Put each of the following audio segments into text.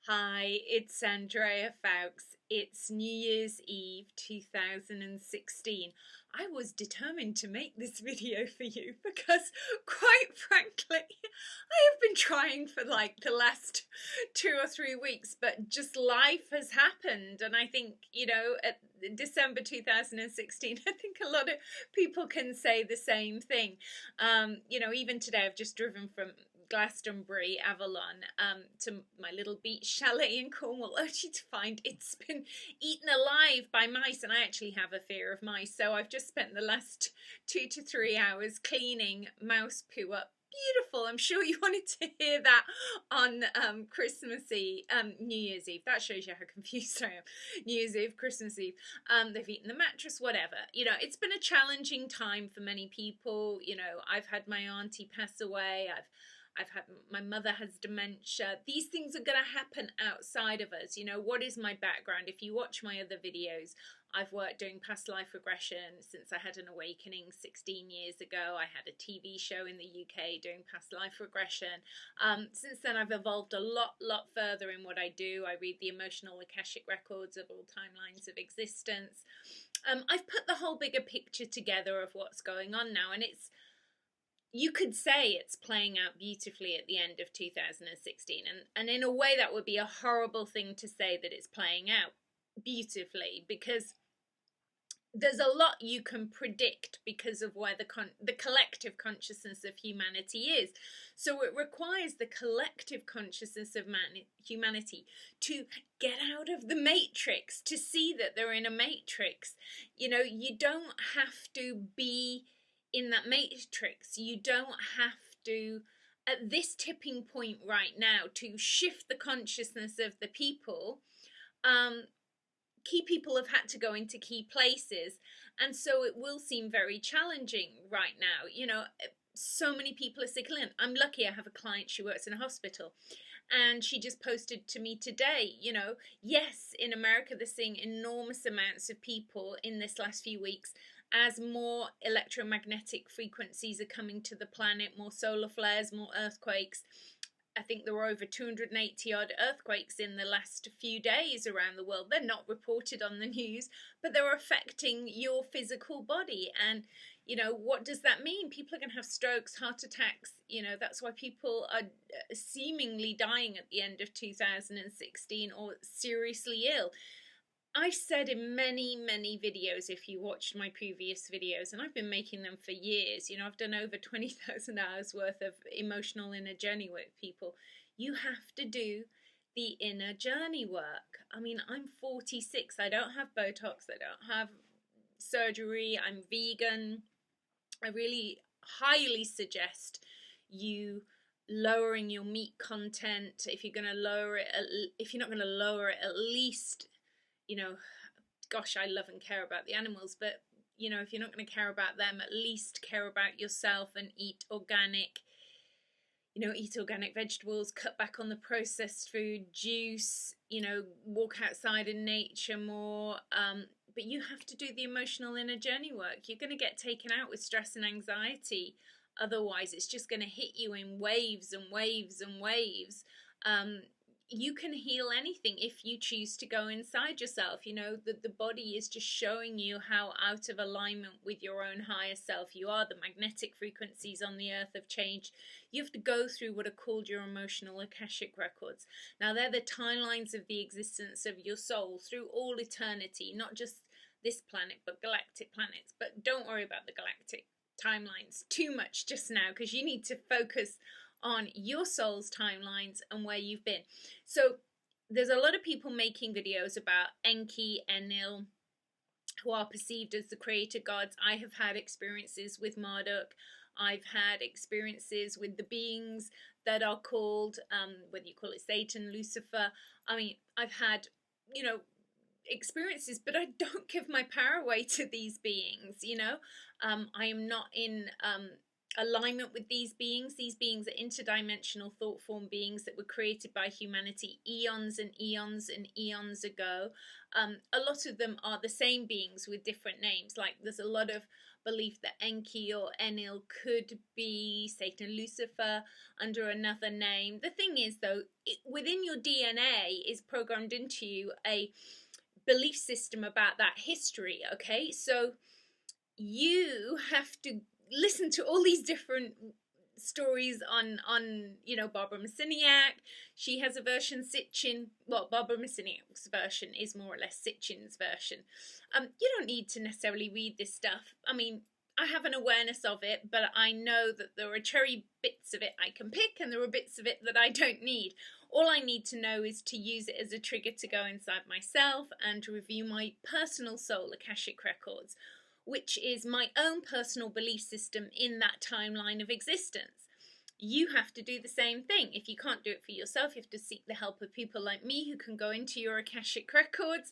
Hi, it's Andrea Foulkes. It's New Year's Eve 2016. I was determined to make this video for you because, quite frankly, I have been trying for like the last 2 or 3 weeks, but just life has happened. And I think, at December 2016, I think a lot of people can say the same thing. Even today I've just driven from Glastonbury, Avalon, to my little beach chalet in Cornwall, only to find it's been eaten alive by mice, and I actually have a fear of mice, so I've just spent the last 2 to 3 hours cleaning mouse poo up. Beautiful. I'm sure you wanted to hear that on New Year's Eve. That shows you how confused I am. New Year's Eve, Christmas Eve. They've eaten the mattress, whatever. It's been a challenging time for many people. I've had my auntie pass away. I've had, my mother has dementia. These things are going to happen outside of us. What is my background? If you watch my other videos, I've worked doing past life regression since I had an awakening 16 years ago. I had a TV show in the UK doing past life regression. Since then, I've evolved a lot further in what I do. I read the emotional Akashic records of all timelines of existence. I've put the whole bigger picture together of what's going on now, and you could say it's playing out beautifully at the end of 2016, and in a way that would be a horrible thing to say, that it's playing out beautifully, because there's a lot you can predict because of where the collective consciousness of humanity is. So it requires the collective consciousness of humanity to get out of the matrix, to see that they're in a matrix. You don't have to be in that matrix. You don't have to, at this tipping point right now, to shift the consciousness of the people. Key people have had to go into key places, and so it will seem very challenging right now. So many people are sick. I'm lucky I have a client, she works in a hospital, and she just posted to me today, yes, in America they're seeing enormous amounts of people in this last few weeks as more electromagnetic frequencies are coming to the planet, more solar flares, more earthquakes. I think there were over 280 odd earthquakes in the last few days around the world. They're not reported on the news, but they're affecting your physical body. And, what does that mean? People are going to have strokes, heart attacks. That's why people are seemingly dying at the end of 2016 or seriously ill. I've said in many videos, if you watched my previous videos, and I've been making them for years, I've done over 20,000 hours worth of emotional inner journey work with people. You have to do the inner journey work. I mean, I'm 46. I don't have Botox. I don't have surgery. I'm vegan. I really highly suggest you lowering your meat content. If you're going to lower it, if you're not going to lower it, at least, gosh, I love and care about the animals, but if you're not going to care about them, at least care about yourself and eat organic. Eat organic vegetables, cut back on the processed food, juice, walk outside in nature more. But you have to do the emotional inner journey work. You're going to get taken out with stress and anxiety. Otherwise, it's just going to hit you in waves and waves and waves. You can heal anything if you choose to go inside yourself. The body is just showing you how out of alignment with your own higher self you are. The magnetic frequencies on the earth have changed. You have to go through what are called your emotional Akashic records. Now, they're the timelines of the existence of your soul through all eternity, not just this planet, but galactic planets. But don't worry about the galactic timelines too much just now, because you need to focus on your soul's timelines and where you've been. So there's a lot of people making videos about Enki, Enlil, who are perceived as the creator gods. I have had experiences with Marduk. I've had experiences with the beings that are called, whether you call it Satan, Lucifer. I mean, I've had, experiences, but I don't give my power away to these beings. I am not in alignment with these beings. These beings are interdimensional thought form beings that were created by humanity eons and eons and eons ago. A lot of them are the same beings with different names. Like, there's a lot of belief that Enki or Enlil could be Satan, Lucifer under another name. The thing is, though, within your DNA is programmed into you a belief system about that history, okay? So you have to listen to all these different stories on Barbara Messiniak. She has a version, Sitchin. Well, Barbara Messiniak's version is more or less Sitchin's version. You don't need to necessarily read this stuff. I mean, I have an awareness of it, but I know that there are cherry bits of it I can pick, and there are bits of it that I don't need. All I need to know is to use it as a trigger to go inside myself and to review my personal soul Akashic records, which is my own personal belief system in that timeline of existence. You have to do the same thing. If you can't do it for yourself, you have to seek the help of people like me who can go into your Akashic records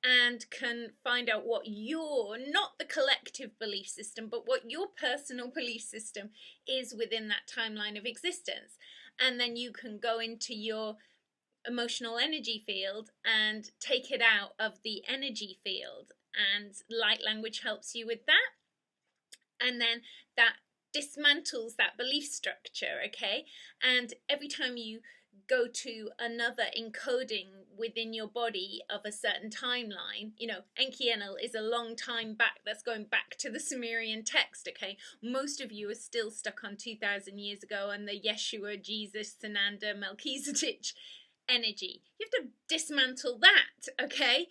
and can find out what your, not the collective belief system, but what your personal belief system is within that timeline of existence. And then you can go into your emotional energy field and take it out of the energy field, and light language helps you with that, and then that dismantles that belief structure, okay? And every time you go to another encoding within your body of a certain timeline, Enki Enlil is a long time back. That's going back to the Sumerian text, okay? Most of you are still stuck on 2,000 years ago and the Yeshua, Jesus, Sananda, Melchizedek energy. You have to dismantle that, okay?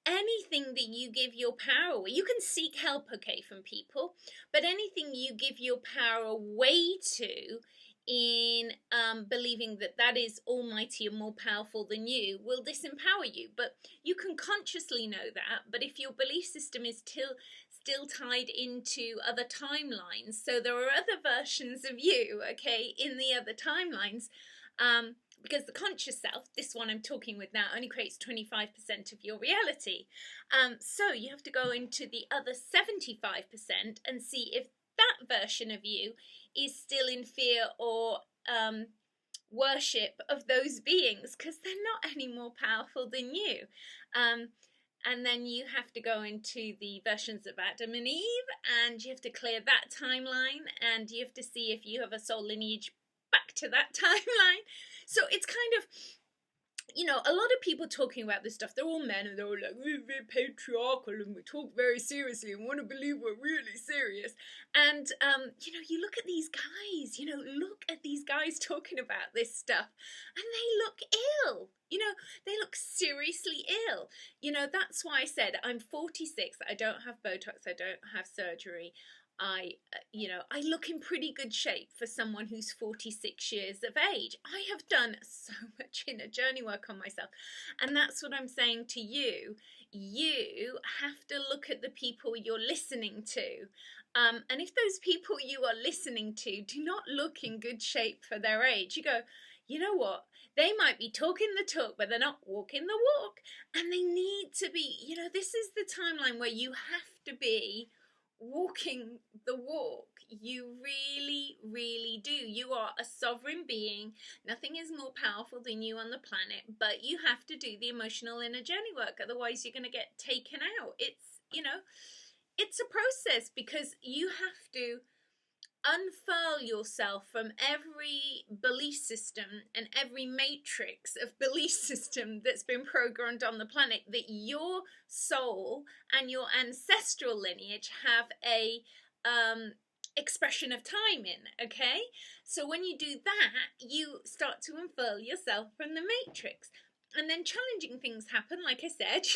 Anything that you give your power away, you can seek help, okay, from people, but anything you give your power away to in believing that that is almighty and more powerful than you will disempower you. But you can consciously know that. But if your belief system is still tied into other timelines, so there are other versions of you, okay, in the other timelines, because the conscious self, this one I'm talking with now, only creates 25% of your reality. So you have to go into the other 75% and see if that version of you is still in fear or worship of those beings, because they're not any more powerful than you. And then you have to go into the versions of Adam and Eve, and you have to clear that timeline, and you have to see if you have a soul lineage back to that timeline. So it's kind of, a lot of people talking about this stuff, they're all men, and they're all like, we're very patriarchal and we talk very seriously and want to believe we're really serious. And, you look at these guys, look at these guys talking about this stuff, and they look ill. They look seriously ill. That's why I said I'm 46. I don't have Botox. I don't have surgery. I look in pretty good shape for someone who's 46 years of age. I have done so much inner journey work on myself. And that's what I'm saying to you. You have to look at the people you're listening to. And if those people you are listening to do not look in good shape for their age, you go, you know what? They might be talking the talk, but they're not walking the walk. And they need to be, this is the timeline where you have to be walking the walk. You really, really do. You are a sovereign being. Nothing is more powerful than you on the planet, but you have to do the emotional inner journey work. Otherwise, you're going to get taken out. It's a process, because you have to unfurl yourself from every belief system and every matrix of belief system that's been programmed on the planet that your soul and your ancestral lineage have a expression of time in, okay? So when you do that, you start to unfurl yourself from the matrix. And then challenging things happen, like I said,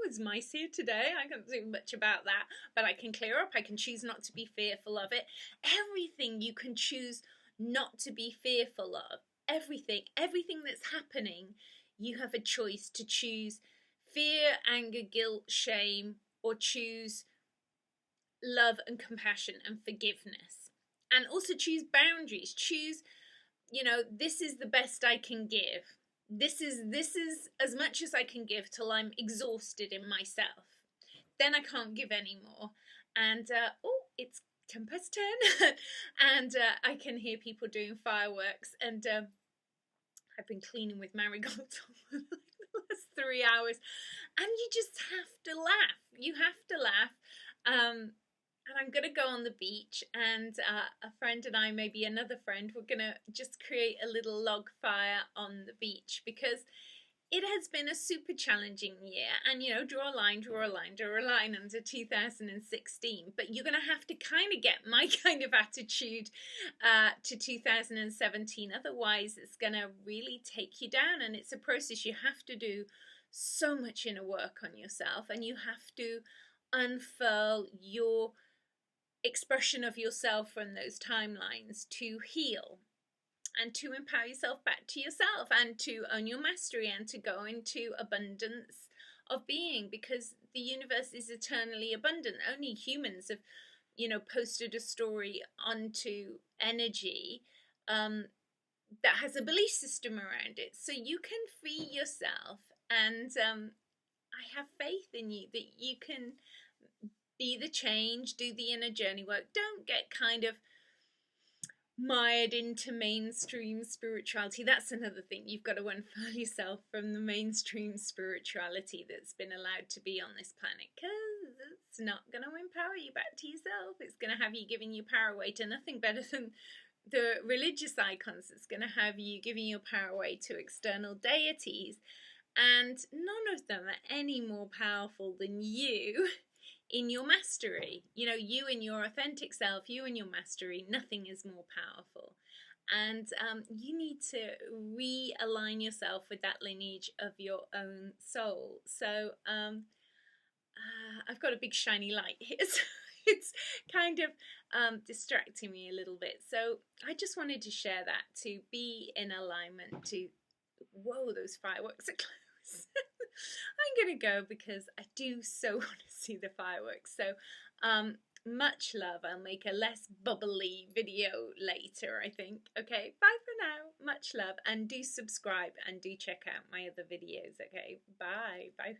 as mice here today. I can't do much about that, but I can clear up. I can choose not to be fearful of it. Everything you can choose not to be fearful of. Everything that's happening, you have a choice to choose fear, anger, guilt, shame, or choose love and compassion and forgiveness. And also choose boundaries. Choose, this is the best I can give. This is as much as I can give till I'm exhausted in myself. Then I can't give anymore. And, it's 10:10. And I can hear people doing fireworks. And I've been cleaning with marigolds for the last 3 hours. And you just have to laugh. You have to laugh. and I'm going to go on the beach, and a friend and I, maybe another friend, we're going to just create a little log fire on the beach, because it has been a super challenging year. And, you know, draw a line, draw a line, draw a line under 2016. But you're going to have to kind of get my kind of attitude to 2017. Otherwise, it's going to really take you down. And it's a process. You have to do so much inner work on yourself, and you have to unfurl your expression of yourself from those timelines to heal and to empower yourself back to yourself, and to own your mastery, and to go into abundance of being, because the universe is eternally abundant. Only humans have, you know, posted a story onto energy that has a belief system around it. So you can free yourself, and I have faith in you that you can be the change, do the inner journey work. Don't get kind of mired into mainstream spirituality. That's another thing. You've got to unfurl yourself from the mainstream spirituality that's been allowed to be on this planet, because it's not going to empower you back to yourself. It's going to have you giving your power away to nothing better than the religious icons. It's going to have you giving your power away to external deities, and none of them are any more powerful than you in your mastery. You know, you in your authentic self, you in your mastery, nothing is more powerful. And you need to realign yourself with that lineage of your own soul. So I've got a big shiny light here, so it's kind of distracting me a little bit. So I just wanted to share that, to be in alignment, to, whoa, those fireworks are close. I'm going to go because I do so want to see the fireworks. So much love. I'll make a less bubbly video later, I think. Okay, bye for now. Much love, and do subscribe, and do check out my other videos. Okay, bye. Bye.